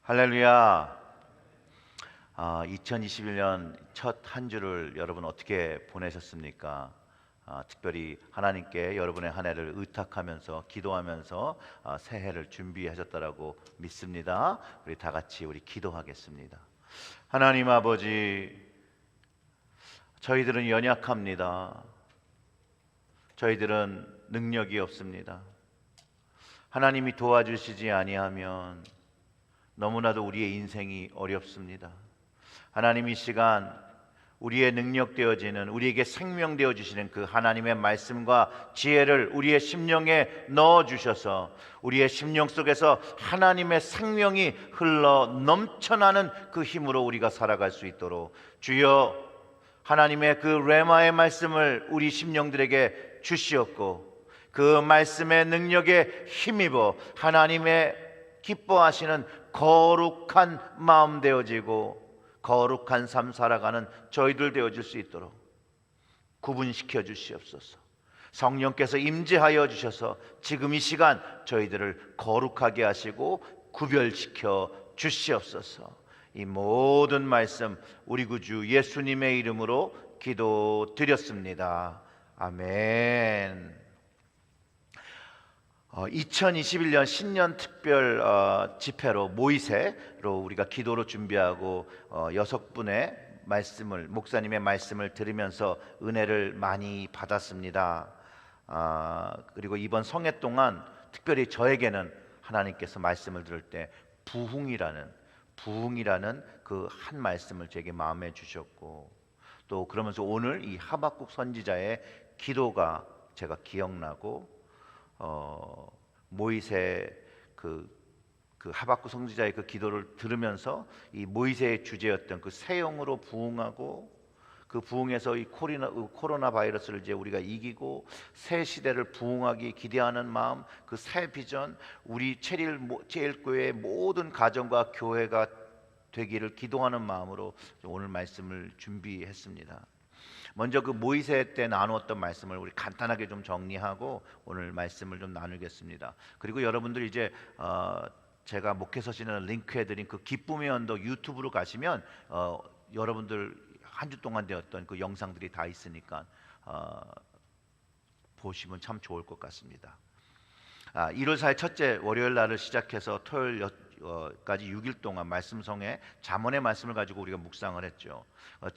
할렐루야. 2021년 첫 한 주를 여러분 어떻게 보내셨습니까? 특별히 하나님께 여러분의 한 해를 의탁하면서 기도하면서 새해를 준비하셨다라고 믿습니다. 우리 다 같이 기도하겠습니다. 하나님 아버지, 저희들은 연약합니다. 저희들은 능력이 없습니다. 하나님이 도와주시지 아니하면 너무나도 우리의 인생이 어렵습니다. 하나님, 이 시간 우리의 능력 되어지는, 우리에게 생명 되어주시는 그 하나님의 말씀과 지혜를 우리의 심령에 넣어주셔서 우리의 심령 속에서 하나님의 생명이 흘러 넘쳐나는 그 힘으로 우리가 살아갈 수 있도록 주여, 하나님의 그 레마의 말씀을 우리 심령들에게 주시옵고 그 말씀의 능력에 힘입어 하나님의 기뻐하시는 거룩한 마음 되어지고 거룩한 삶 살아가는 저희들 되어질 수 있도록 구분시켜 주시옵소서. 성령께서 임재하여 주셔서 지금 이 시간 저희들을 거룩하게 하시고 구별시켜 주시옵소서. 이 모든 말씀 우리 구주 예수님의 이름으로 기도드렸습니다. 아멘. 2021년 신년 특별 집회로 모이세로 우리가 기도로 준비하고 6분의 말씀을, 목사님의 말씀을 들으면서 은혜를 많이 받았습니다. 그리고 이번 성회 동안 특별히 저에게는 하나님께서 말씀을 들을 때 부흥이라는 그 한 말씀을 제게 마음에 주셨고, 또 그러면서 오늘 이 하박국 선지자의 기도가 제가 기억나고, 모이세 그 하박국 선지자의 그 기도를 들으면서 이 모이세의 주제였던 그 새 영으로 부흥하고, 그 부흥에서 이 코로나 바이러스를 이제 우리가 이기고 새 시대를 부흥하기 기대하는 마음, 그 새 비전, 우리 제일교회의 모든 가정과 교회가 되기를 기도하는 마음으로 오늘 말씀을 준비했습니다. 먼저 그 모이세 때 나누었던 말씀을 우리 간단하게 좀 정리하고 오늘 말씀을 좀 나누겠습니다. 그리고 여러분들 이제 제가 목회서신을 링크해드린 그 기쁨의 언덕 유튜브로 가시면 여러분들 한 주 동안 되었던 그 영상들이 다 있으니까 보시면 참 좋을 것 같습니다. 1월 4일 첫째 월요일 날을 시작해서 토요일까지 6일 동안 말씀성에 잠언의 말씀을 가지고 우리가 묵상을 했죠.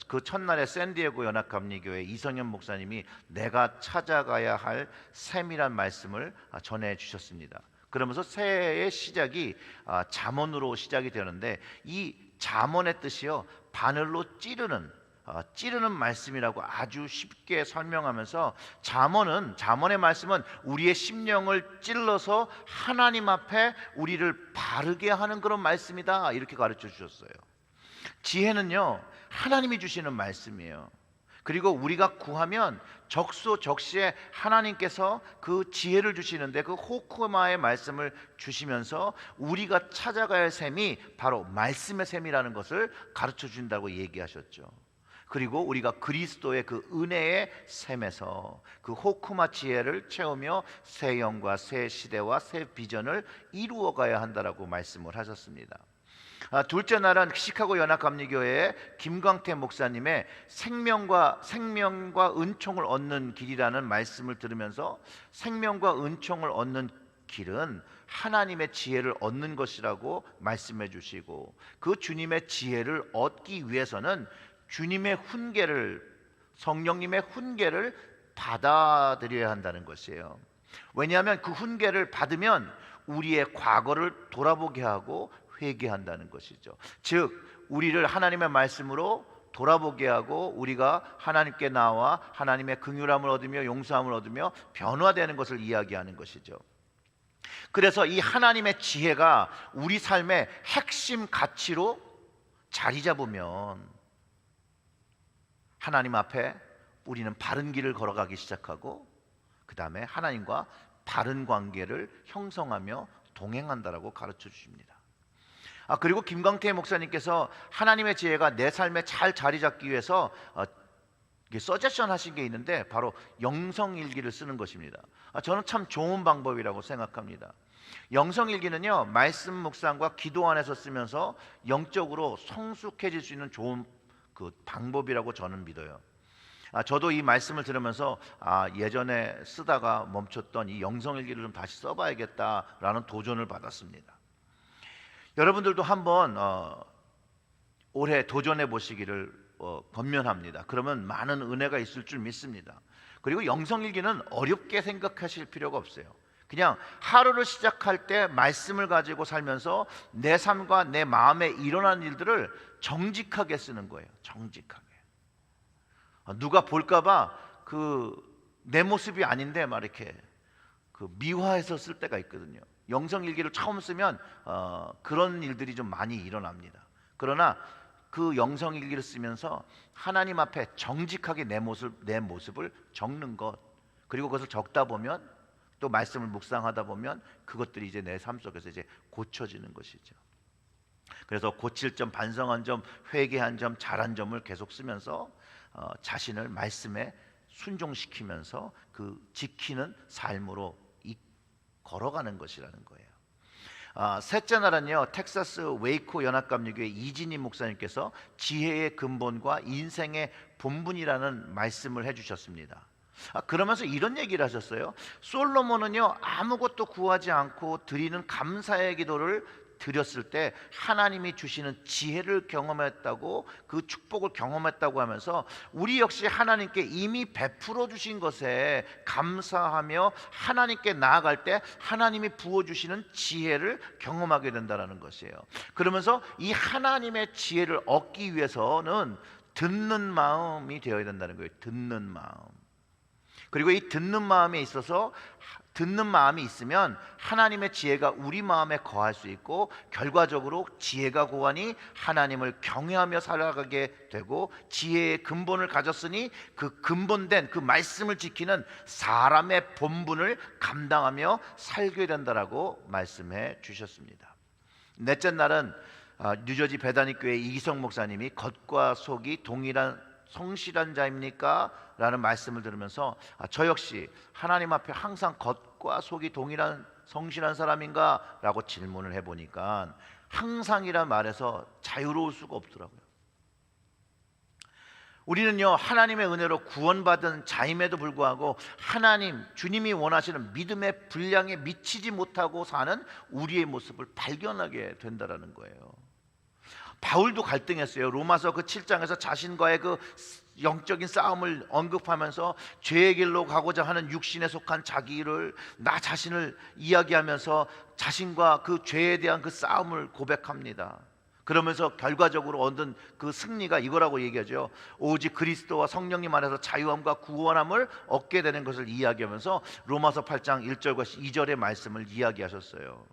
그 첫날에 샌디에고 연합감리교회 이성현 목사님이 내가 찾아가야 할 샘이란 말씀을 전해 주셨습니다. 그러면서 새해의 시작이 잠언으로 시작이 되는데, 이 잠언의 뜻이요, 바늘로 찌르는 말씀이라고 아주 쉽게 설명하면서, 잠언의 말씀은 우리의 심령을 찔러서 하나님 앞에 우리를 바르게 하는 그런 말씀이다, 이렇게 가르쳐 주셨어요. 지혜는요, 하나님이 주시는 말씀이에요. 그리고 우리가 구하면 적소적시에 하나님께서 그 지혜를 주시는데, 그 호크마의 말씀을 주시면서 우리가 찾아가야 할 셈이 바로 말씀의 셈이라는 것을 가르쳐 준다고 얘기하셨죠. 그리고 우리가 그리스도의 그 은혜의 셈에서 그 호크마 지혜를 채우며 새 영과 새 시대와 새 비전을 이루어가야 한다라고 말씀을 하셨습니다. 둘째 날은 시카고 연합감리교회의 김광태 목사님의 생명과 은총을 얻는 길이라는 말씀을 들으면서, 생명과 은총을 얻는 길은 하나님의 지혜를 얻는 것이라고 말씀해 주시고, 그 주님의 지혜를 얻기 위해서는 주님의 성령님의 훈계를 받아들여야 한다는 것이에요. 왜냐하면 그 훈계를 받으면 우리의 과거를 돌아보게 하고 회개한다는 것이죠. 즉, 우리를 하나님의 말씀으로 돌아보게 하고 우리가 하나님께 나와 하나님의 긍휼함을 얻으며 용서함을 얻으며 변화되는 것을 이야기하는 것이죠. 그래서 이 하나님의 지혜가 우리 삶의 핵심 가치로 자리 잡으면 하나님 앞에 우리는 바른 길을 걸어가기 시작하고, 그 다음에 하나님과 바른 관계를 형성하며 동행한다라고 가르쳐 주십니다. 그리고 김광태 목사님께서 하나님의 지혜가 내 삶에 잘 자리 잡기 위해서 서제션 하신 게 있는데, 바로 영성일기를 쓰는 것입니다. 저는 참 좋은 방법이라고 생각합니다. 영성일기는요, 말씀 묵상과 기도 안에서 쓰면서 영적으로 성숙해질 수 있는 좋은 그 방법이라고 저는 믿어요. 저도 이 말씀을 들으면서 예전에 쓰다가 멈췄던 이 영성일기를 좀 다시 써봐야겠다라는 도전을 받았습니다. 여러분들도 한번 올해 도전해 보시기를 권면합니다. 그러면 많은 은혜가 있을 줄 믿습니다. 그리고 영성일기는 어렵게 생각하실 필요가 없어요. 그냥 하루를 시작할 때 말씀을 가지고 살면서 내 삶과 내 마음에 일어난 일들을 정직하게 쓰는 거예요. 정직하게. 누가 볼까봐 내 모습이 아닌데 막 이렇게 미화해서 쓸 때가 있거든요. 영성일기를 처음 쓰면 그런 일들이 좀 많이 일어납니다. 그러나 그 영성일기를 쓰면서 하나님 앞에 정직하게 내 모습을 적는 것, 그리고 그것을 적다 보면 또 말씀을 묵상하다 보면 그것들이 이제 내 삶 속에서 이제 고쳐지는 것이죠. 그래서 고칠 점, 반성한 점, 회개한 점, 잘한 점을 계속 쓰면서 자신을 말씀에 순종시키면서 그 지키는 삶으로 걸어가는 것이라는 거예요. 셋째 날은요, 텍사스 웨이코 연합감리교회 이진희 목사님께서 지혜의 근본과 인생의 본분이라는 말씀을 해주셨습니다. 그러면서 이런 얘기를 하셨어요. 솔로몬은요, 아무것도 구하지 않고 드리는 감사의 기도를 드렸을 때 하나님이 주시는 지혜를 경험했다고, 그 축복을 경험했다고 하면서 우리 역시 하나님께 이미 베풀어 주신 것에 감사하며 하나님께 나아갈 때 하나님이 부어주시는 지혜를 경험하게 된다는 것이에요. 그러면서 이 하나님의 지혜를 얻기 위해서는 듣는 마음이 되어야 된다는 거예요. 듣는 마음. 그리고 이 듣는 마음에 있어서, 듣는 마음이 있으면 하나님의 지혜가 우리 마음에 거할 수 있고, 결과적으로 지혜가 고하니 하나님을 경외하며 살아가게 되고, 지혜의 근본을 가졌으니 그 근본된 그 말씀을 지키는 사람의 본분을 감당하며 살게 된다라고 말씀해 주셨습니다. 넷째 날은 뉴저지 베다니 교회 이기성 목사님이 겉과 속이 동일한 성실한 자입니까? 라는 말씀을 들으면서 저 역시 하나님 앞에 항상 겉과 속이 동일한 성실한 사람인가? 라고 질문을 해보니까 항상이란 말에서 자유로울 수가 없더라고요. 우리는요, 하나님의 은혜로 구원받은 자임에도 불구하고 하나님, 주님이 원하시는 믿음의 분량에 미치지 못하고 사는 우리의 모습을 발견하게 된다는 거예요. 바울도 갈등했어요. 로마서 그 7장에서 자신과의 그 영적인 싸움을 언급하면서 죄의 길로 가고자 하는 육신에 속한 자기를, 나 자신을 이야기하면서 자신과 그 죄에 대한 그 싸움을 고백합니다. 그러면서 결과적으로 얻은 그 승리가 이거라고 얘기하죠. 오직 그리스도와 성령님 안에서 자유함과 구원함을 얻게 되는 것을 이야기하면서 로마서 8장 1절과 2절의 말씀을 이야기하셨어요.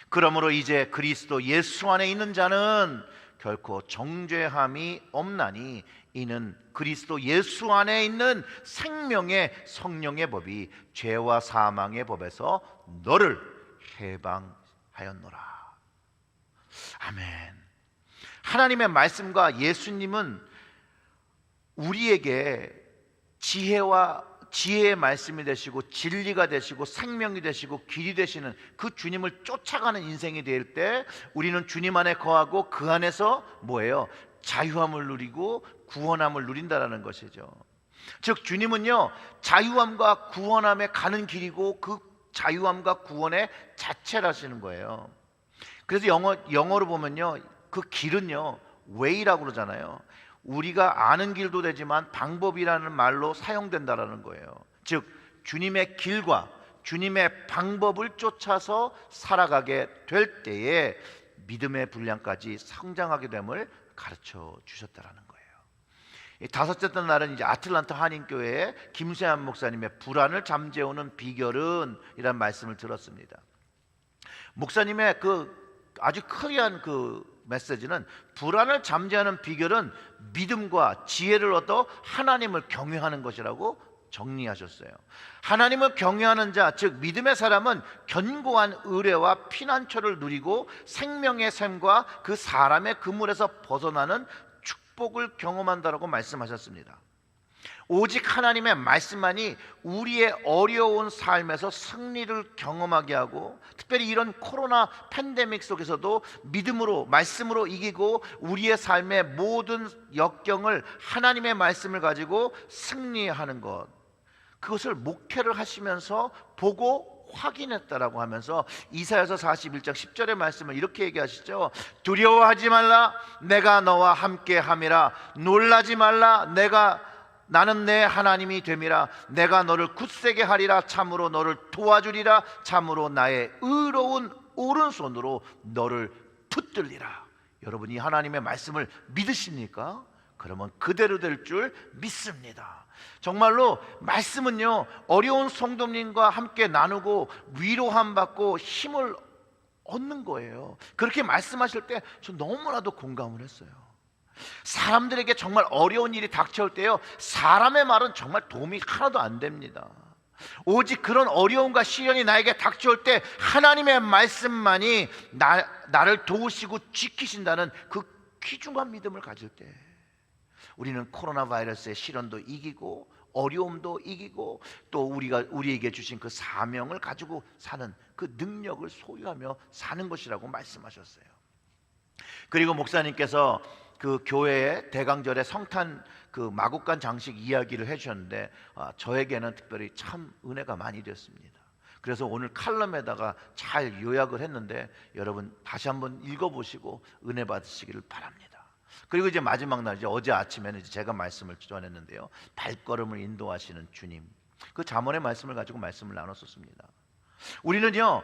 그러므로 이제 그리스도 예수 안에 있는 자는 결코 정죄함이 없나니 이는 그리스도 예수 안에 있는 생명의 성령의 법이 죄와 사망의 법에서 너를 해방하였노라. 아멘. 하나님의 말씀과 예수님은 우리에게 지혜의 말씀이 되시고 진리가 되시고 생명이 되시고 길이 되시는 그 주님을 쫓아가는 인생이 될 때 우리는 주님 안에 거하고 그 안에서 뭐예요? 자유함을 누리고 구원함을 누린다라는 것이죠. 즉 주님은요, 자유함과 구원함에 가는 길이고 그 자유함과 구원의 자체라시는 거예요. 그래서 영어로 보면요, 그 길은요 way라고 그러잖아요. 우리가 아는 길도 되지만 방법이라는 말로 사용된다라는 거예요. 즉 주님의 길과 주님의 방법을 쫓아서 살아가게 될 때에 믿음의 분량까지 성장하게 됨을 가르쳐 주셨다라는 거예요. 다섯째 날은 이제 아틀란타 한인교회의 김세한 목사님의 불안을 잠재우는 비결은 이란 말씀을 들었습니다. 목사님의 아주 크리한 메시지는 불안을 잠재우는 비결은 믿음과 지혜를 얻어 하나님을 경외하는 것이라고 정리하셨어요. 하나님을 경외하는 자, 즉 믿음의 사람은 견고한 의뢰와 피난처를 누리고 생명의 샘과 그 사람의 그물에서 벗어나는 축복을 경험한다라고 말씀하셨습니다. 오직 하나님의 말씀만이 우리의 어려운 삶에서 승리를 경험하게 하고, 특별히 이런 코로나 팬데믹 속에서도 믿음으로, 말씀으로 이기고 우리의 삶의 모든 역경을 하나님의 말씀을 가지고 승리하는 것, 그것을 목회를 하시면서 보고 확인했다라고 하면서 이사야서 41장 10절의 말씀을 이렇게 얘기하시죠. 두려워하지 말라, 내가 너와 함께 함이라. 놀라지 말라, 나는 내 하나님이 됨이라. 내가 너를 굳세게 하리라. 참으로 너를 도와주리라. 참으로 나의 의로운 오른손으로 너를 붙들리라. 여러분이 하나님의 말씀을 믿으십니까? 그러면 그대로 될 줄 믿습니다. 정말로 말씀은요, 어려운 성도님과 함께 나누고 위로함 받고 힘을 얻는 거예요. 그렇게 말씀하실 때 저 너무나도 공감을 했어요. 사람들에게 정말 어려운 일이 닥쳐올 때요, 사람의 말은 정말 도움이 하나도 안 됩니다. 오직 그런 어려움과 시련이 나에게 닥쳐올 때 하나님의 말씀만이 나를 도우시고 지키신다는 그 귀중한 믿음을 가질 때, 우리는 코로나 바이러스의 시련도 이기고 어려움도 이기고 또 우리에게 주신 그 사명을 가지고 사는 그 능력을 소유하며 사는 것이라고 말씀하셨어요. 그리고 목사님께서 그 교회의 대강절의 성탄 그 마구간 장식 이야기를 해주셨는데, 저에게는 특별히 참 은혜가 많이 됐습니다. 그래서 오늘 칼럼에다가 잘 요약을 했는데 여러분 다시 한번 읽어보시고 은혜 받으시기를 바랍니다. 그리고 이제 마지막 날, 이제 어제 아침에는 이제 제가 말씀을 전했는데요, 발걸음을 인도하시는 주님, 그 잠언의 말씀을 가지고 말씀을 나눴었습니다. 우리는요,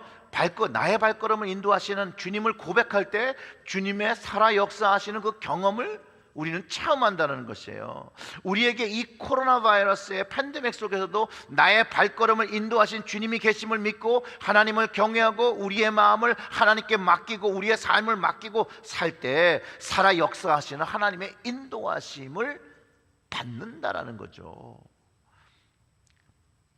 나의 발걸음을 인도하시는 주님을 고백할 때 주님의 살아 역사하시는 그 경험을 우리는 체험한다는 것이에요. 우리에게 이 코로나 바이러스의 팬데믹 속에서도 나의 발걸음을 인도하신 주님이 계심을 믿고 하나님을 경외하고 우리의 마음을 하나님께 맡기고 우리의 삶을 맡기고 살 때 살아 역사하시는 하나님의 인도하심을 받는다라는 거죠.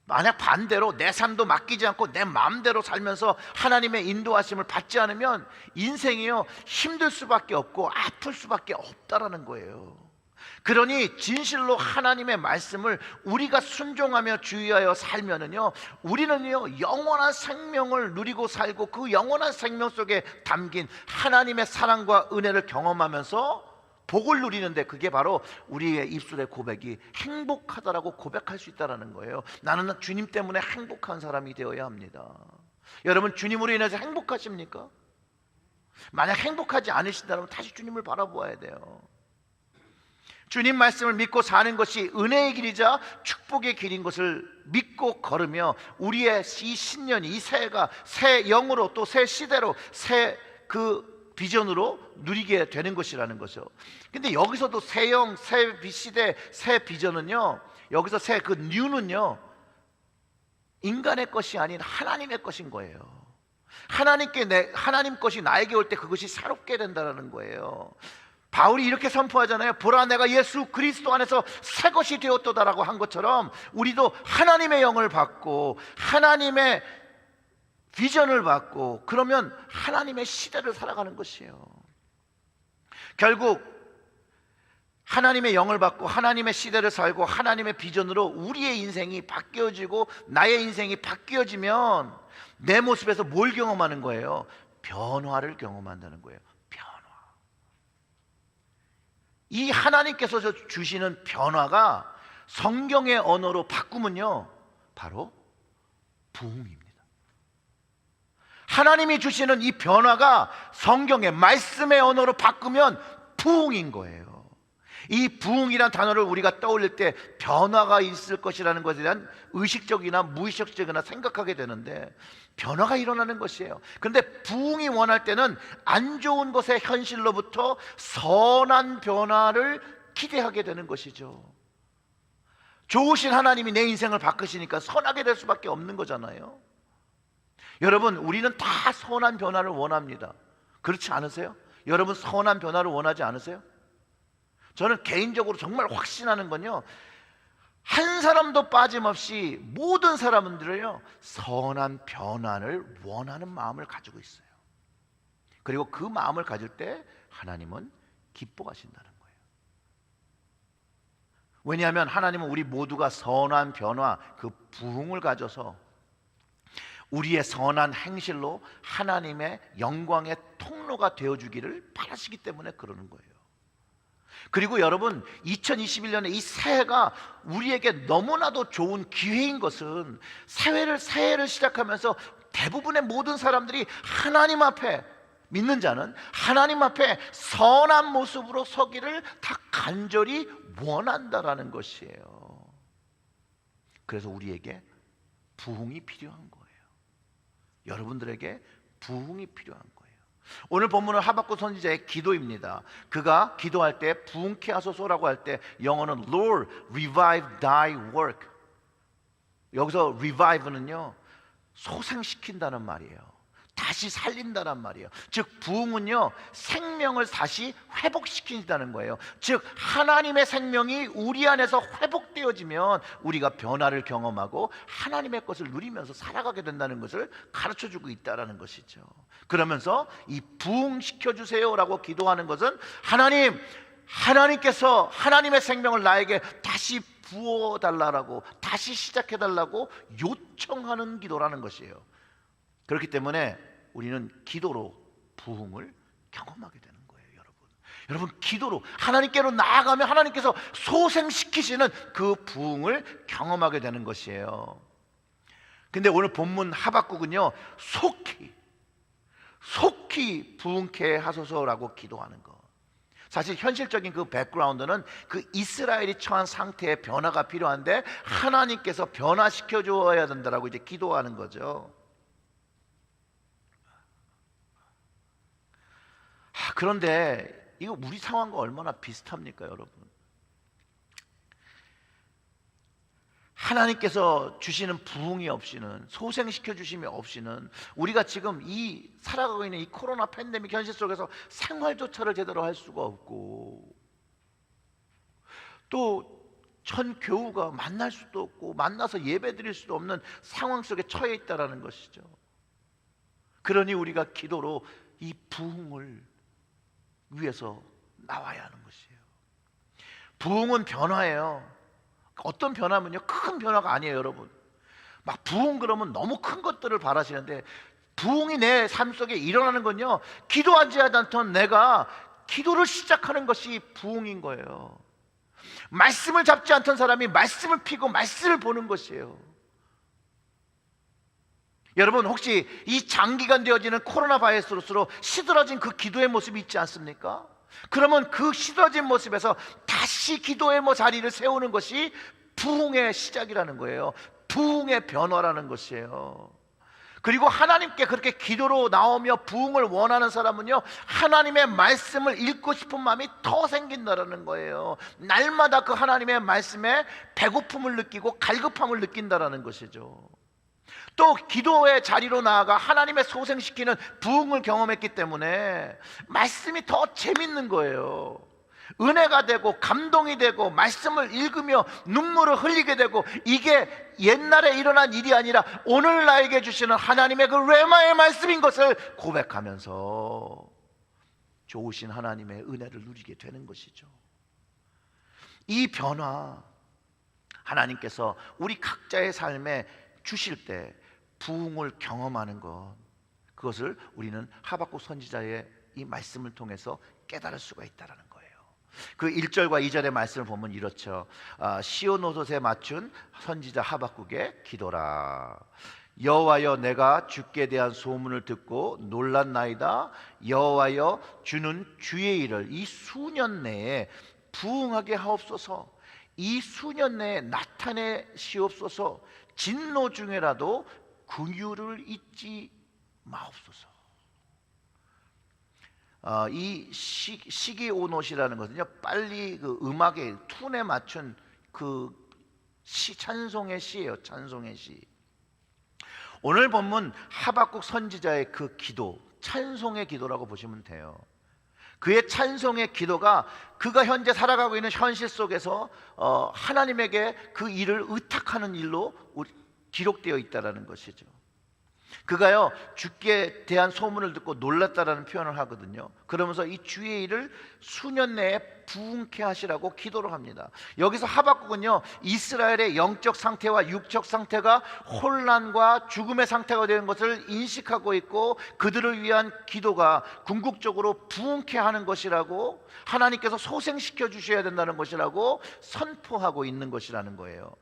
만약 반대로 내 삶도 맡기지 않고 내 마음대로 살면서 하나님의 인도하심을 받지 않으면 인생이요, 힘들 수밖에 없고 아플 수밖에 없다라는 거예요. 그러니 진실로 하나님의 말씀을 우리가 순종하며 주의하여 살면은요, 우리는요 영원한 생명을 누리고 살고 그 영원한 생명 속에 담긴 하나님의 사랑과 은혜를 경험하면서 복을 누리는데, 그게 바로 우리의 입술의 고백이 행복하다라고 고백할 수 있다는 거예요. 나는 주님 때문에 행복한 사람이 되어야 합니다. 여러분, 주님으로 인해서 행복하십니까? 만약 행복하지 않으신다면 다시 주님을 바라보아야 돼요. 주님 말씀을 믿고 사는 것이 은혜의 길이자 축복의 길인 것을 믿고 걸으며 우리의 이 신년이, 이 새해가 새 영으로 또 새 시대로 새 비전으로 누리게 되는 것이라는 거죠. 근데 여기서도 새 영, 새 시대, 새 비전은요, 여기서 새 뉴는요, 인간의 것이 아닌 하나님의 것인 거예요. 하나님 것이 나에게 올 때 그것이 새롭게 된다는 거예요. 바울이 이렇게 선포하잖아요. 보라, 내가 예수 그리스도 안에서 새 것이 되었도다라고 한 것처럼 우리도 하나님의 영을 받고 하나님의 비전을 받고 그러면 하나님의 시대를 살아가는 것이에요. 결국 하나님의 영을 받고 하나님의 시대를 살고 하나님의 비전으로 우리의 인생이 바뀌어지고 나의 인생이 바뀌어지면 내 모습에서 뭘 경험하는 거예요? 변화를 경험한다는 거예요. 변화. 이 하나님께서 주시는 변화가 성경의 언어로 바꾸면요, 바로 부흥입니다. 하나님이 주시는 이 변화가 성경의 말씀의 언어로 바꾸면 부흥인 거예요. 이 부흥이란 단어를 우리가 떠올릴 때 변화가 있을 것이라는 것에 대한 의식적이나 무의식적이나 생각하게 되는데, 변화가 일어나는 것이에요. 그런데 부흥이 원할 때는 안 좋은 것의 현실로부터 선한 변화를 기대하게 되는 것이죠. 좋으신 하나님이 내 인생을 바꾸시니까 선하게 될 수밖에 없는 거잖아요. 여러분, 우리는 다 선한 변화를 원합니다. 그렇지 않으세요? 여러분, 선한 변화를 원하지 않으세요? 저는 개인적으로 정말 확신하는 건요, 한 사람도 빠짐없이 모든 사람들을요 선한 변화를 원하는 마음을 가지고 있어요. 그리고 그 마음을 가질 때 하나님은 기뻐하신다는 거예요. 왜냐하면 하나님은 우리 모두가 선한 변화, 그 부흥을 가져서 우리의 선한 행실로 하나님의 영광의 통로가 되어주기를 바라시기 때문에 그러는 거예요. 그리고 여러분, 2021년에 이 새해가 우리에게 너무나도 좋은 기회인 것은 새해를 시작하면서 대부분의 모든 사람들이 하나님 앞에, 믿는 자는 하나님 앞에 선한 모습으로 서기를 다 간절히 원한다라는 것이에요. 그래서 우리에게 부흥이 필요한 거예요. 여러분들에게 부흥이 필요한 거예요. 오늘 본문은 하박국 선지자의 기도입니다. 그가 기도할 때 부흥케 하소서라고 할 때 영어는 Lord, revive thy work. 여기서 revive는요, 소생시킨다는 말이에요. 다시 살린다는 말이에요. 즉 부흥은요, 생명을 다시 회복시킨다는 거예요. 즉 하나님의 생명이 우리 안에서 회복되어지면 우리가 변화를 경험하고 하나님의 것을 누리면서 살아가게 된다는 것을 가르쳐주고 있다는 것이죠. 그러면서 이 부흥시켜 주세요라고 기도하는 것은 하나님께서 하나님의 생명을 나에게 다시 부어달라고, 다시 시작해달라고 요청하는 기도라는 것이에요. 그렇기 때문에 우리는 기도로 부흥을 경험하게 되는 거예요. 여러분 기도로 하나님께로 나아가면 하나님께서 소생시키시는 그 부흥을 경험하게 되는 것이에요. 근데 오늘 본문 하박국은요, 속히 부흥케 하소서라고 기도하는 거. 사실 현실적인 그 백그라운드는 그 이스라엘이 처한 상태의 변화가 필요한데 하나님께서 변화시켜 줘야 된다라고 이제 기도하는 거죠. 그런데 이거 우리 상황과 얼마나 비슷합니까, 여러분? 하나님께서 주시는 부흥이 없이는, 소생시켜 주심이 없이는 우리가 지금 이 살아가고 있는 이 코로나 팬데믹 현실 속에서 생활조차를 제대로 할 수가 없고, 또 전 교우가 만날 수도 없고 만나서 예배 드릴 수도 없는 상황 속에 처해 있다라는 것이죠. 그러니 우리가 기도로 이 부흥을 위해서 나와야 하는 것이에요. 부흥은 변화예요. 어떤 변화면요, 큰 변화가 아니에요. 여러분, 막 부흥 그러면 너무 큰 것들을 바라시는데, 부흥이 내 삶 속에 일어나는 건요, 기도하지 않던 내가 기도를 시작하는 것이 부흥인 거예요. 말씀을 잡지 않던 사람이 말씀을 피고 말씀을 보는 것이에요. 여러분, 혹시 이 장기간 되어지는 코로나 바이러스로 시들어진 그 기도의 모습이 있지 않습니까? 그러면 그 시들어진 모습에서 다시 기도의 자리를 세우는 것이 부흥의 시작이라는 거예요. 부흥의 변화라는 것이에요. 그리고 하나님께 그렇게 기도로 나오며 부흥을 원하는 사람은요, 하나님의 말씀을 읽고 싶은 마음이 더 생긴다라는 거예요. 날마다 그 하나님의 말씀에 배고픔을 느끼고 갈급함을 느낀다라는 것이죠. 또 기도의 자리로 나아가 하나님의 소생시키는 부흥을 경험했기 때문에 말씀이 더 재밌는 거예요. 은혜가 되고 감동이 되고 말씀을 읽으며 눈물을 흘리게 되고, 이게 옛날에 일어난 일이 아니라 오늘 나에게 주시는 하나님의 그 레마의 말씀인 것을 고백하면서 좋으신 하나님의 은혜를 누리게 되는 것이죠. 이 변화, 하나님께서 우리 각자의 삶에 주실 때 부흥을 경험하는 것, 그것을 우리는 하박국 선지자의 이 말씀을 통해서 깨달을 수가 있다는 거예요. 그 1절과 2절의 말씀을 보면 이렇죠. 시온 오롯에 맞춘 선지자 하박국의 기도라. 여호와여, 내가 주께 대한 소문을 듣고 놀랐나이다. 여호와여, 주는 주의 일을 이 수년 내에 부흥하게 하옵소서. 이 수년 내에 나타내시옵소서. 진노 중에라도 긍휼을 잊지 마옵소서. 이 시기오롯이라는 것은요, 빨리 그 음악의 툰에 맞춘 그 찬송의 시예요. 찬송의 시. 오늘 본문 하박국 선지자의 그 기도, 찬송의 기도라고 보시면 돼요. 그의 찬송의 기도가 그가 현재 살아가고 있는 현실 속에서 하나님에게 그 일을 의탁하는 일로 기록되어 있다는 것이죠. 그가요 주께 대한 소문을 듣고 놀랐다라는 표현을 하거든요. 그러면서 이 주의 일을 수년 내에 부흥케 하시라고 기도를 합니다. 여기서 하박국은요 이스라엘의 영적 상태와 육적 상태가 혼란과 죽음의 상태가 되는 것을 인식하고 있고, 그들을 위한 기도가 궁극적으로 부흥케 하는 것이라고, 하나님께서 소생시켜 주셔야 된다는 것이라고 선포하고 있는 것이라는 거예요.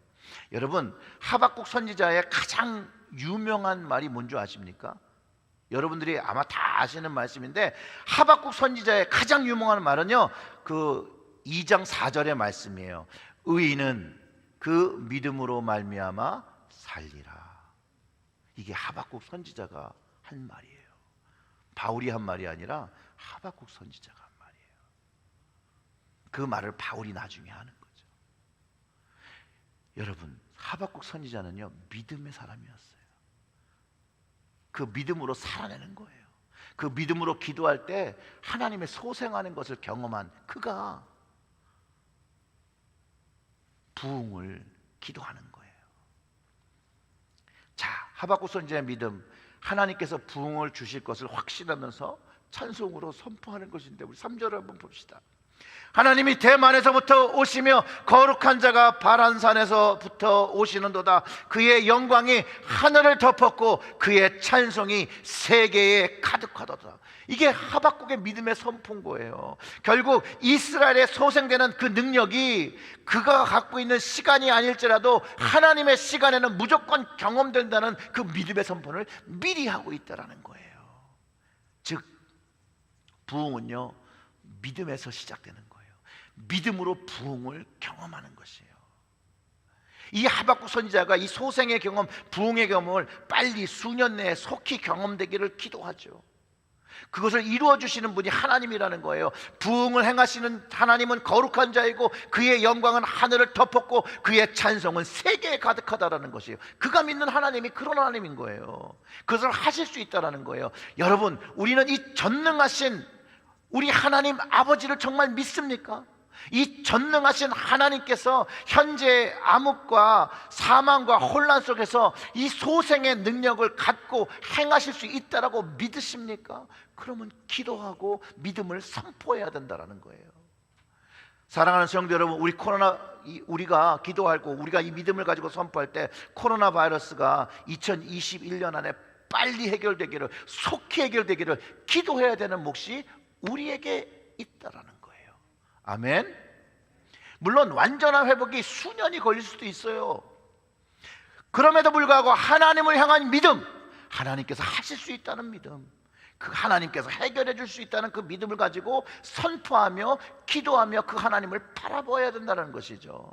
여러분, 하박국 선지자의 가장 유명한 말이 뭔지 아십니까? 여러분들이 아마 다 아시는 말씀인데, 하박국 선지자의 가장 유명한 말은요 그 2장 4절의 말씀이에요. 의인은 그 믿음으로 말미암아 살리라. 이게 하박국 선지자가 한 말이에요. 바울이 한 말이 아니라 하박국 선지자가 한 말이에요. 그 말을 바울이 나중에 하는 거죠. 여러분, 하박국 선지자는요 믿음의 사람이었어요. 그 믿음으로 살아내는 거예요. 그 믿음으로 기도할 때 하나님의 소생하는 것을 경험한 그가 부흥을 기도하는 거예요. 자, 하박국 선지자의 믿음, 하나님께서 부흥을 주실 것을 확신하면서 찬송으로 선포하는 것인데, 우리 3절을 한번 봅시다. 하나님이 대만에서부터 오시며 거룩한 자가 바란산에서부터 오시는도다. 그의 영광이 하늘을 덮었고 그의 찬송이 세계에 가득하도다. 이게 하박국의 믿음의 선포인 거예요. 결국 이스라엘에 소생되는 그 능력이 그가 갖고 있는 시간이 아닐지라도 하나님의 시간에는 무조건 경험된다는 그 믿음의 선포를 미리 하고 있다는 거예요. 즉 부흥은요 믿음에서 시작되는 거예요. 믿음으로 부흥을 경험하는 것이에요. 이 하박국 선지자가 이 소생의 경험, 부흥의 경험을 빨리 수년 내에 속히 경험되기를 기도하죠. 그것을 이루어 주시는 분이 하나님이라는 거예요. 부흥을 행하시는 하나님은 거룩한 자이고 그의 영광은 하늘을 덮었고 그의 찬송은 세계에 가득하다라는 것이에요. 그가 믿는 하나님이 그런 하나님인 거예요. 그것을 하실 수 있다라는 거예요. 여러분, 우리는 이 전능하신 우리 하나님 아버지를 정말 믿습니까? 이 전능하신 하나님께서 현재 암흑과 사망과 혼란 속에서 이 소생의 능력을 갖고 행하실 수 있다라고 믿으십니까? 그러면 기도하고 믿음을 선포해야 된다는 거예요. 사랑하는 성도 여러분, 우리가 기도하고 우리가 이 믿음을 가지고 선포할 때 코로나 바이러스가 2021년 안에 빨리 해결되기를, 속히 해결되기를 기도해야 되는 몫이 우리에게 있다라는 거예요. 아멘. 물론 완전한 회복이 수년이 걸릴 수도 있어요. 그럼에도 불구하고 하나님을 향한 믿음, 하나님께서 하실 수 있다는 믿음, 그 하나님께서 해결해 줄 수 있다는 그 믿음을 가지고 선포하며 기도하며 그 하나님을 바라봐야 된다는 것이죠.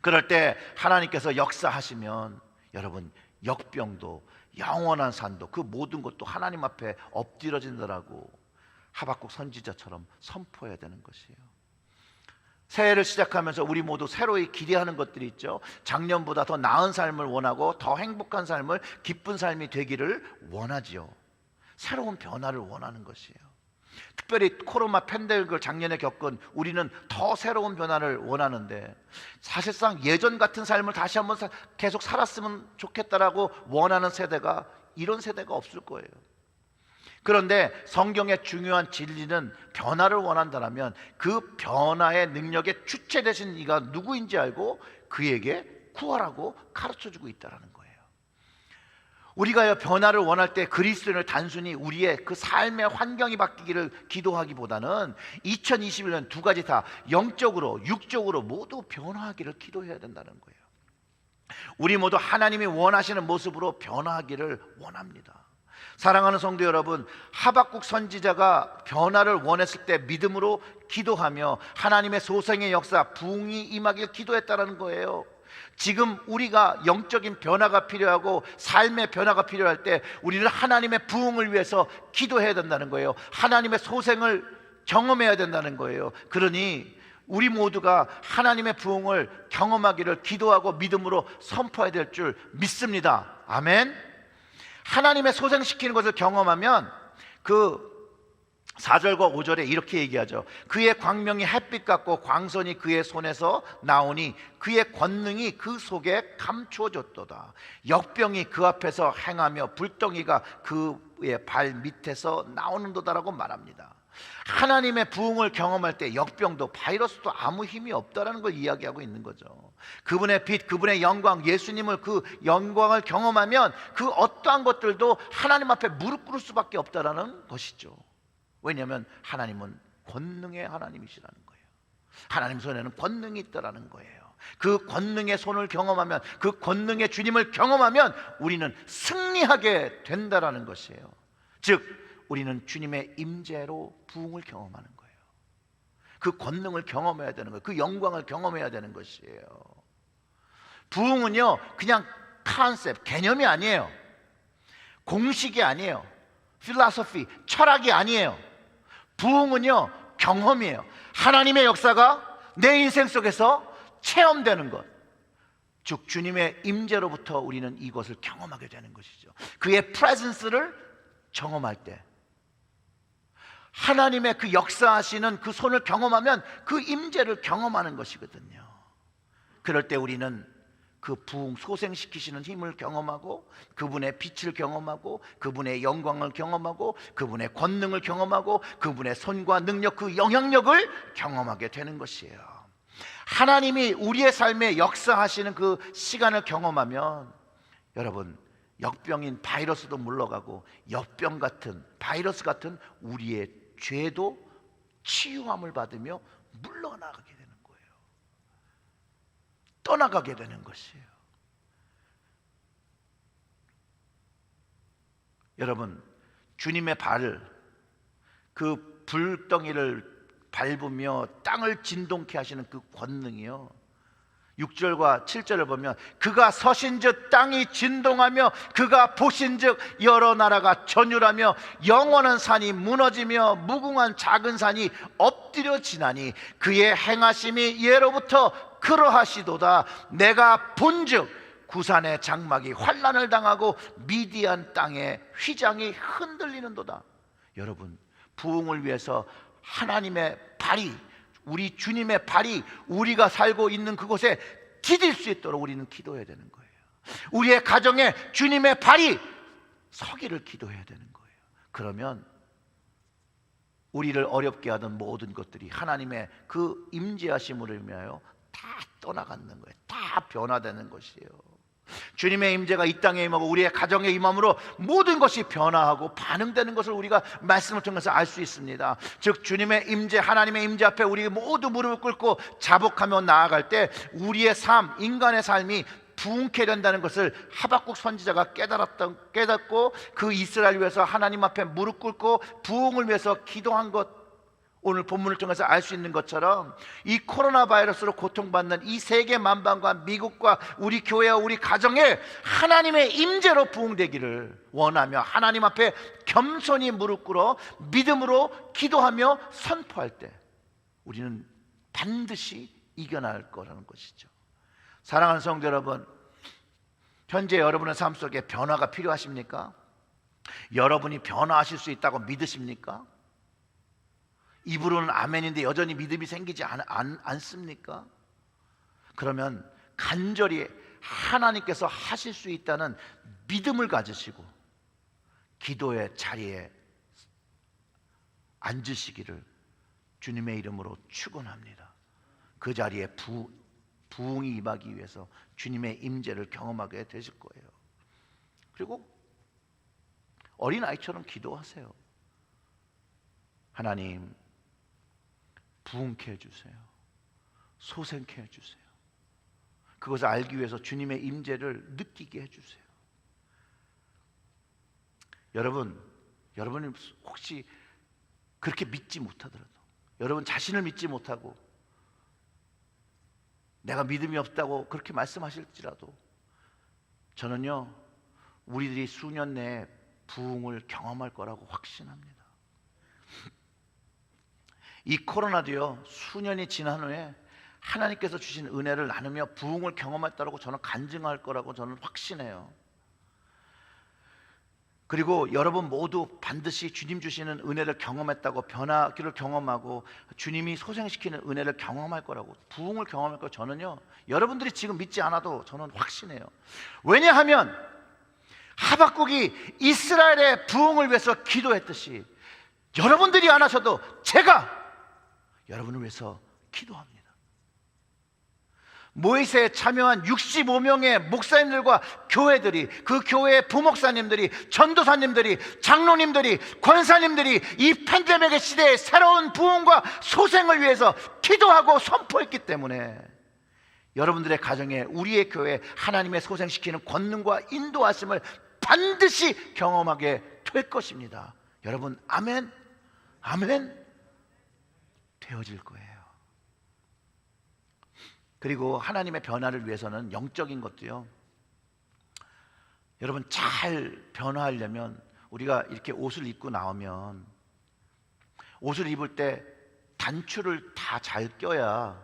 그럴 때 하나님께서 역사하시면 여러분, 역병도 영원한 산도 그 모든 것도 하나님 앞에 엎드려진다라고 하박국 선지자처럼 선포해야 되는 것이에요. 새해를 시작하면서 우리 모두 새로이 기대하는 것들이 있죠. 작년보다 더 나은 삶을 원하고 더 행복한 삶을, 기쁜 삶이 되기를 원하지요. 새로운 변화를 원하는 것이에요. 특별히 코로나 팬데믹을 작년에 겪은 우리는 더 새로운 변화를 원하는데, 사실상 예전 같은 삶을 다시 한번 계속 살았으면 좋겠다라고 원하는 세대가, 이런 세대가 없을 거예요. 그런데 성경의 중요한 진리는 변화를 원한다면 그 변화의 능력의 주체 되신 이가 누구인지 알고 그에게 구하라고 가르쳐주고 있다는 거예요. 우리가 변화를 원할 때 그리스도인을 단순히 우리의 그 삶의 환경이 바뀌기를 기도하기보다는 2021년 두 가지 다 영적으로 육적으로 모두 변화하기를 기도해야 된다는 거예요. 우리 모두 하나님이 원하시는 모습으로 변화하기를 원합니다. 사랑하는 성도 여러분, 하박국 선지자가 변화를 원했을 때 믿음으로 기도하며 하나님의 소생의 역사, 부흥이 임하길 기도했다는 거예요. 지금 우리가 영적인 변화가 필요하고 삶의 변화가 필요할 때 우리는 하나님의 부흥을 위해서 기도해야 된다는 거예요. 하나님의 소생을 경험해야 된다는 거예요. 그러니 우리 모두가 하나님의 부흥을 경험하기를 기도하고 믿음으로 선포해야 될 줄 믿습니다. 아멘. 하나님의 소생시키는 것을 경험하면 그 4절과 5절에 이렇게 얘기하죠. 그의 광명이 햇빛 같고 광선이 그의 손에서 나오니 그의 권능이 그 속에 감추어졌도다. 역병이 그 앞에서 행하며 불덩이가 그의 발 밑에서 나오는도다라고 말합니다. 하나님의 부흥을 경험할 때 역병도 바이러스도 아무 힘이 없다라는 걸 이야기하고 있는 거죠. 그분의 빛, 그분의 영광, 예수님을 그 영광을 경험하면 그 어떠한 것들도 하나님 앞에 무릎 꿇을 수밖에 없다라는 것이죠. 왜냐하면 하나님은 권능의 하나님이시라는 거예요. 하나님 손에는 권능이 있다라는 거예요. 그 권능의 손을 경험하면, 그 권능의 주님을 경험하면 우리는 승리하게 된다라는 것이에요. 즉 우리는 주님의 임재로 부흥을 경험하는 거예요. 그 권능을 경험해야 되는 거예요. 그 영광을 경험해야 되는 것이에요. 부흥은요 그냥 컨셉, 개념이 아니에요. 공식이 아니에요. 필라소피, 철학이 아니에요. 부흥은요 경험이에요. 하나님의 역사가 내 인생 속에서 체험되는 것, 즉 주님의 임재로부터 우리는 이것을 경험하게 되는 것이죠. 그의 프레젠스를 경험할 때, 하나님의 그 역사하시는 그 손을 경험하면 그 임재를 경험하는 것이거든요. 그럴 때 우리는 그 부흥 소생시키시는 힘을 경험하고, 그분의 빛을 경험하고, 그분의 영광을 경험하고, 그분의 권능을 경험하고, 그분의 손과 능력, 그 영향력을 경험하게 되는 것이에요. 하나님이 우리의 삶에 역사하시는 그 시간을 경험하면 여러분, 역병인 바이러스도 물러가고 역병 같은, 바이러스 같은 우리의 죄도 치유함을 받으며 물러나가게 되는 거예요. 떠나가게 되는 것이에요. 여러분, 주님의 발을, 그 불덩이를 밟으며 땅을 진동케 하시는 그 권능이요, 6절과 7절을 보면 그가 서신즉 땅이 진동하며 그가 보신즉 여러 나라가 전율하며 영원한 산이 무너지며 무궁한 작은 산이 엎드려 지나니 그의 행하심이 예로부터 그러하시도다. 내가 본즉 구산의 장막이 환난을 당하고 미디안 땅의 휘장이 흔들리는도다. 여러분, 부흥을 위해서 하나님의 발이, 우리 주님의 발이 우리가 살고 있는 그곳에 디딜 수 있도록 우리는 기도해야 되는 거예요. 우리의 가정에 주님의 발이 서기를 기도해야 되는 거예요. 그러면 우리를 어렵게 하던 모든 것들이 하나님의 그 임재하심으로 인하여 다 떠나가는 거예요. 다 변화되는 것이에요. 주님의 임재가 이 땅에 임하고 우리의 가정에 임함으로 모든 것이 변화하고 반응되는 것을 우리가 말씀을 통해서 알 수 있습니다. 즉 주님의 임재, 하나님의 임재 앞에 우리 모두 무릎을 꿇고 자복하며 나아갈 때 우리의 삶, 인간의 삶이 부흥케 된다는 것을 하박국 선지자가 깨닫고 그 이스라엘 위해서 하나님 앞에 무릎 꿇고 부흥을 위해서 기도한 것, 오늘 본문을 통해서 알 수 있는 것처럼 이 코로나 바이러스로 고통받는 이 세계 만방과 미국과 우리 교회와 우리 가정에 하나님의 임재로 부흥되기를 원하며 하나님 앞에 겸손히 무릎 꿇어 믿음으로 기도하며 선포할 때 우리는 반드시 이겨낼 거라는 것이죠. 사랑하는 성도 여러분, 현재 여러분의 삶 속에 변화가 필요하십니까? 여러분이 변화하실 수 있다고 믿으십니까? 입으로는 아멘인데 여전히 믿음이 생기지 않습니까? 그러면 간절히 하나님께서 하실 수 있다는 믿음을 가지시고 기도의 자리에 앉으시기를 주님의 이름으로 축원합니다. 그 자리에 부흥이 임하기 위해서 주님의 임재를 경험하게 되실 거예요. 그리고 어린아이처럼 기도하세요. 하나님, 부흥케 해주세요. 소생케 해주세요. 그것을 알기 위해서 주님의 임재를 느끼게 해주세요. 여러분이 혹시 그렇게 믿지 못하더라도, 여러분 자신을 믿지 못하고 내가 믿음이 없다고 그렇게 말씀하실지라도 저는요, 우리들이 수년 내에 부흥을 경험할 거라고 확신합니다. 이 코로나도요, 수년이 지난 후에 하나님께서 주신 은혜를 나누며 부흥을 경험했다고 저는 간증할 거라고 저는 확신해요. 그리고 여러분 모두 반드시 주님 주시는 은혜를 경험했다고, 변화기를 경험하고 주님이 소생시키는 은혜를 경험할 거라고, 부흥을 경험할 거라고 저는요, 여러분들이 지금 믿지 않아도 저는 확신해요. 왜냐하면 하박국이 이스라엘의 부흥을 위해서 기도했듯이 여러분들이 안 하셔도 제가 여러분을 위해서 기도합니다. 모이세에 참여한 65명의 목사님들과 교회들이, 그 교회의 부목사님들이, 전도사님들이, 장로님들이, 권사님들이 이 팬데믹의 시대에 새로운 부흥과 소생을 위해서 기도하고 선포했기 때문에 여러분들의 가정에, 우리의 교회에 하나님의 소생시키는 권능과 인도하심을 반드시 경험하게 될 것입니다. 여러분, 아멘? 아멘? 되어질 거예요. 그리고 하나님의 변화를 위해서는 영적인 것도요, 여러분 잘 변화하려면 우리가 이렇게 옷을 입고 나오면 옷을 입을 때 단추를 다 잘 껴야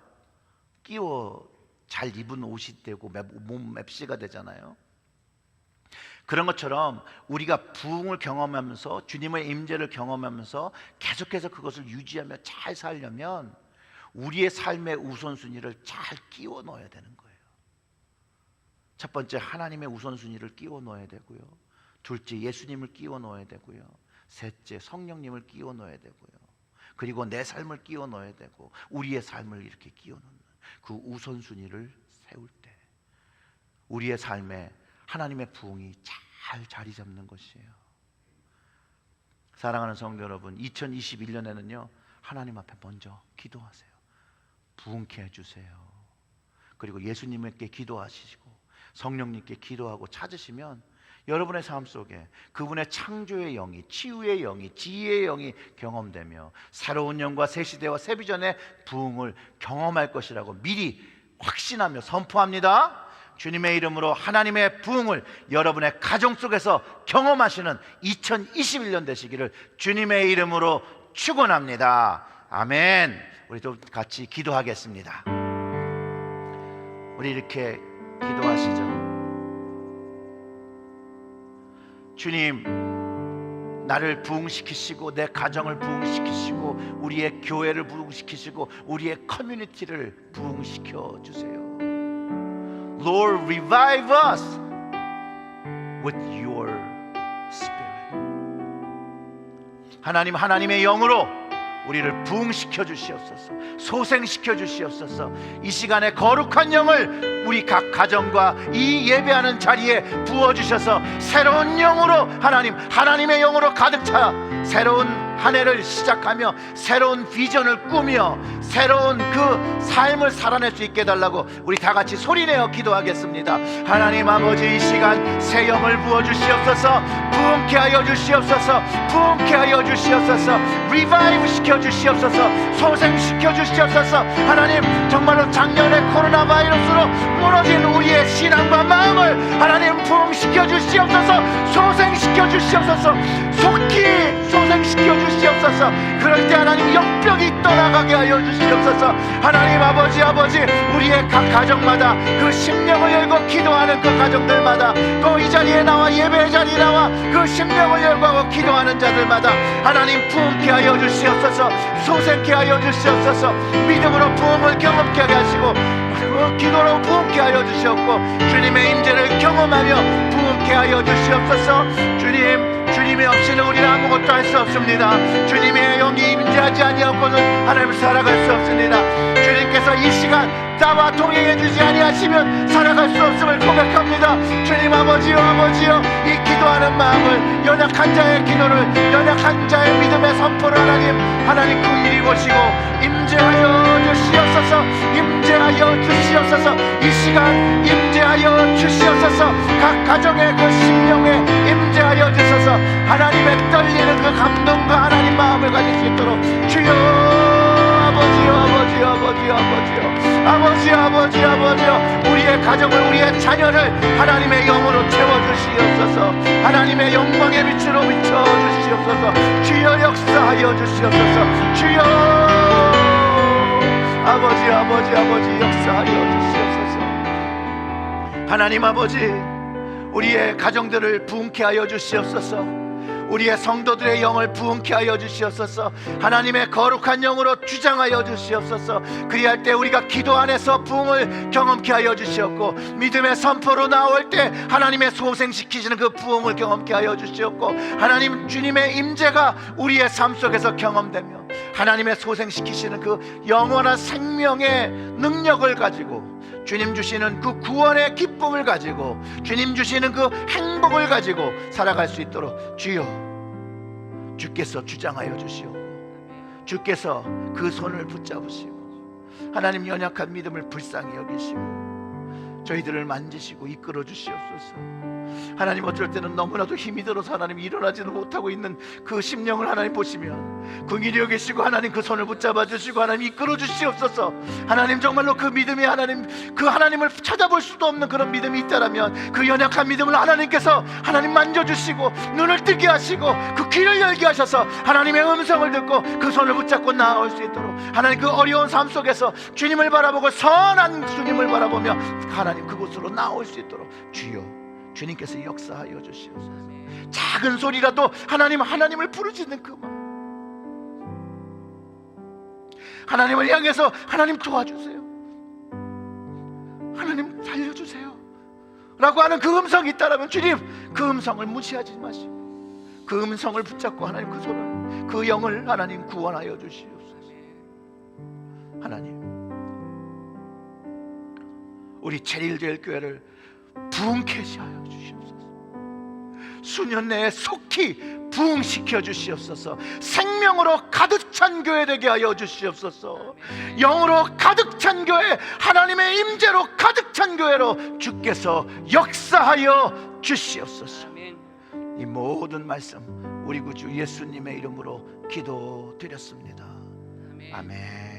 잘 입은 옷이 되고 몸 맵시가 되잖아요. 그런 것처럼 우리가 부흥을 경험하면서 주님의 임재를 경험하면서 계속해서 그것을 유지하며 잘 살려면 우리의 삶의 우선순위를 잘 끼워 넣어야 되는 거예요. 첫 번째, 하나님의 우선순위를 끼워 넣어야 되고요. 둘째, 예수님을 끼워 넣어야 되고요. 셋째, 성령님을 끼워 넣어야 되고요. 그리고 내 삶을 끼워 넣어야 되고, 우리의 삶을 이렇게 끼워 넣는 그 우선순위를 세울 때 우리의 삶에 하나님의 부흥이 잘 자리 잡는 것이에요. 사랑하는 성도 여러분, 2021년에는요 하나님 앞에 먼저 기도하세요. 부흥케 해주세요. 그리고 예수님께 기도하시고 성령님께 기도하고 찾으시면 여러분의 삶 속에 그분의 창조의 영이, 치유의 영이, 지혜의 영이 경험되며 새로운 영과 새 시대와 새 비전의 부흥을 경험할 것이라고 미리 확신하며 선포합니다. 주님의 이름으로 하나님의 부흥을 여러분의 가정 속에서 경험하시는 2021년 되시기를 주님의 이름으로 축원합니다. 아멘. 우리도 같이 기도하겠습니다. 우리 이렇게 기도하시죠. 주님, 나를 부흥시키시고 내 가정을 부흥시키시고 우리의 교회를 부흥시키시고 우리의 커뮤니티를 부흥시켜 주세요. Lord, revive us with your spirit. 하나님, 하나님의 영으로 우리를 부흥시켜 주시옵소서. 소생시켜 주시옵소서. 이 시간에 거룩한 영을 우리 각 가정과 이 예배하는 자리에 부어주셔서 새로운 영으로, 하나님의 영으로 가득 차 새로운 한 해를 시작하며 새로운 비전을 꾸며 새로운 그 삶을 살아낼 수 있게 해달라고 우리 다 같이 소리내어 기도하겠습니다. 하나님 아버지, 이 시간 새 영을 부어주시옵소서. 부흥케 하여 주시옵소서. 부흥케 하여 주시옵소서. 리바이브 시켜주시옵소서. 소생시켜 주시옵소서. 하나님, 정말로 작년에 코로나 바이러스로 무너진 우리의 신앙과 마음을 하나님 부흥시켜 주시옵소서. 소생시켜 주시옵소서. 속히 소생시켜 주시옵소서. 그럴 때 하나님 역병이 떠나가게 하여 주시옵소서. 하나님 아버지, 우리의 각 가정마다 그 심령을 열고 기도하는 그 가정들마다, 또 이 자리에 나와 예배 자리에 나와 그 심령을 열고 기도하는 자들마다 하나님 부흥케 하여 주시옵소서. 소생케 하여 주시옵소서. 믿음으로 부흥을 경험케 하시고 그 기도로 부흥케 하여 주시옵고 주님의 임재를 경험하며 부흥케 하여 주시옵소서. 주님이 없이는 우리는 아무것도 할 수 없습니다. 주님의 영이 임재하지 아니하고는 하나님 살아갈 수 없습니다. 주님께서 이 시간 나와 동행해 주지 아니하시면 살아갈 수 없음을 고백합니다. 주님 아버지여, 이 기도하는 마음을, 연약한 자의 기도를, 연약한 자의 믿음의 선포를 하나님 그 일이 보시고 임재하여 주시옵소서. 임재하여 주시옵소서. 이 시간 임재하여 주시옵소서. 각 가정의 그 심령에 임재하여 주셔서 하나님의 떨리는 그 감동과 하나님 마음을 가질 수 있도록 주여 아버지여, 우리의 가정을, 우리의 자녀를 하나님의 영으로 채워주시옵소서. 하나님의 영광의 빛으로 비춰주시옵소서. 주여 역사하여 주시옵소서. 주여 아버지 역사하여 주시옵소서. 하나님 아버지, 우리의 가정들을 부흥케 하여 주시옵소서. 우리의 성도들의 영을 부흥케 하여 주시옵소서. 하나님의 거룩한 영으로 주장하여 주시옵소서. 그리할 때 우리가 기도 안에서 부흥을 경험케 하여 주시옵고, 믿음의 선포로 나올 때 하나님의 소생시키시는 그 부흥을 경험케 하여 주시옵고, 하나님 주님의 임재가 우리의 삶 속에서 경험되며 하나님의 소생시키시는 그 영원한 생명의 능력을 가지고, 주님 주시는 그 구원의 기쁨을 가지고, 주님 주시는 그 행복을 가지고 살아갈 수 있도록 주여, 주께서 주장하여 주시옵고, 주께서 그 손을 붙잡으시고, 하나님 연약한 믿음을 불쌍히 여기시고 저희들을 만지시고 이끌어 주시옵소서. 하나님, 어쩔 때는 너무나도 힘이 들어서 하나님 일어나지도 못하고 있는 그 심령을 하나님 보시면 긍휼히 여기시고 하나님 그 손을 붙잡아 주시고 하나님 이끌어 주시옵소서. 하나님, 정말로 그 믿음이 하나님, 그 하나님을 찾아볼 수도 없는 그런 믿음이 있다라면 그 연약한 믿음을 하나님께서 하나님 만져주시고 눈을 뜨게 하시고 그 귀를 열게 하셔서 하나님의 음성을 듣고 그 손을 붙잡고 나아올 수 있도록, 하나님 그 어려운 삶 속에서 주님을 바라보고 선한 주님을 바라보며 하나님 그곳으로 나올 수 있도록 주여, 주님께서 역사하여 주시옵소서. 작은 소리라도 하나님을 부르짖는 그 마음, 하나님을 향해서 하나님 도와주세요, 하나님 살려주세요 라고 하는 그 음성이 있다면 주님, 그 음성을 무시하지 마시고 그 음성을 붙잡고 하나님 그 손을, 그 영을 하나님 구원하여 주시옵소서. 하나님, 우리 체릴제일교회를 부흥케 하여 주시옵소서. 수년 내에 속히 부흥시켜 주시옵소서. 생명으로 가득 찬 교회 되게 하여 주시옵소서. 영으로 가득 찬 교회, 하나님의 임재로 가득 찬 교회로 주께서 역사하여 주시옵소서. 이 모든 말씀 우리 구주 예수님의 이름으로 기도드렸습니다. 아멘.